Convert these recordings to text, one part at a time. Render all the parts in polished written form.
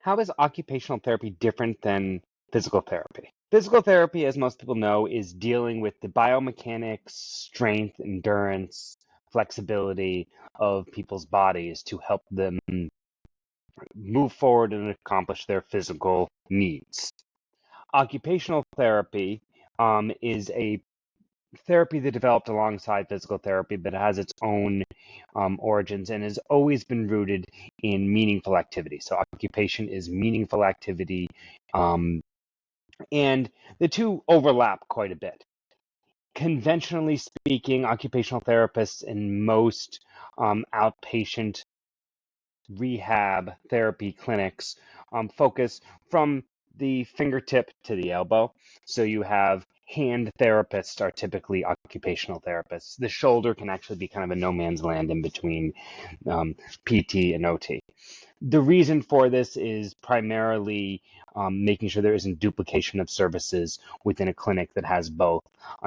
How is occupational therapy different than physical therapy? Physical therapy, as most people know, is dealing with the biomechanics, strength, endurance, flexibility of people's bodies to help them move forward and accomplish their physical needs. Occupational therapy is a therapy that developed alongside physical therapy, but has its own origins and has always been rooted in meaningful activity. So occupation is meaningful activity, and the two overlap quite a bit. Conventionally speaking, occupational therapists in most outpatient rehab therapy clinics focus from the fingertip to the elbow. So you have hand therapists are typically occupational therapists. The shoulder can actually be kind of a no man's land in between PT and OT. The reason for this is primarily making sure there isn't duplication of services within a clinic that has both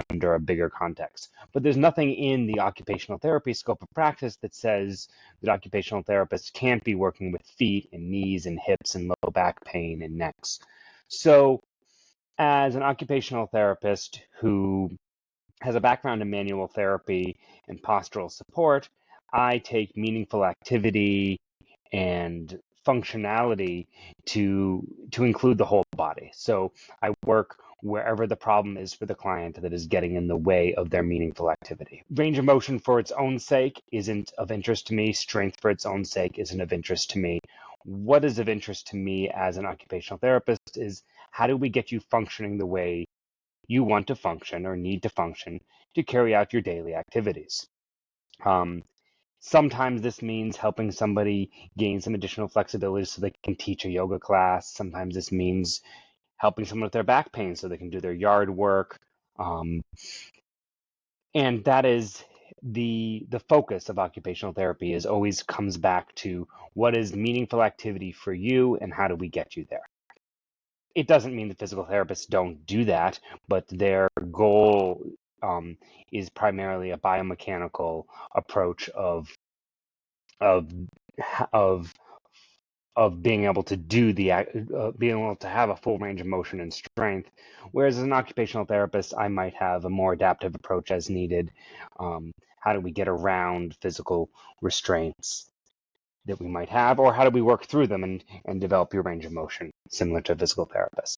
under a bigger context. But there's nothing in the occupational therapy scope of practice that says that occupational therapists can't be working with feet and knees and hips and low back pain and necks. So, as an occupational therapist who has a background in manual therapy and postural support, I take meaningful activity and functionality to include the whole body. So I work wherever the problem is for the client that is getting in the way of their meaningful activity. Range of motion for its own sake isn't of interest to me. Strength for its own sake isn't of interest to me. What is of interest to me as an occupational therapist is how do we get you functioning the way you want to function or need to function to carry out your daily activities. Sometimes this means helping somebody gain some additional flexibility so they can teach a yoga class. Sometimes this means helping someone with their back pain so they can do their yard work. And that is the focus of occupational therapy is always comes back to what is meaningful activity for you and how do we get you there. It doesn't mean that physical therapists don't do that, but their goal is primarily a biomechanical approach of of of being able to do being able to have a full range of motion and strength. Whereas as an occupational therapist, I might have a more adaptive approach as needed. How do we get around physical restraints that we might have, or how do we work through them and develop your range of motion, similar to physical therapists?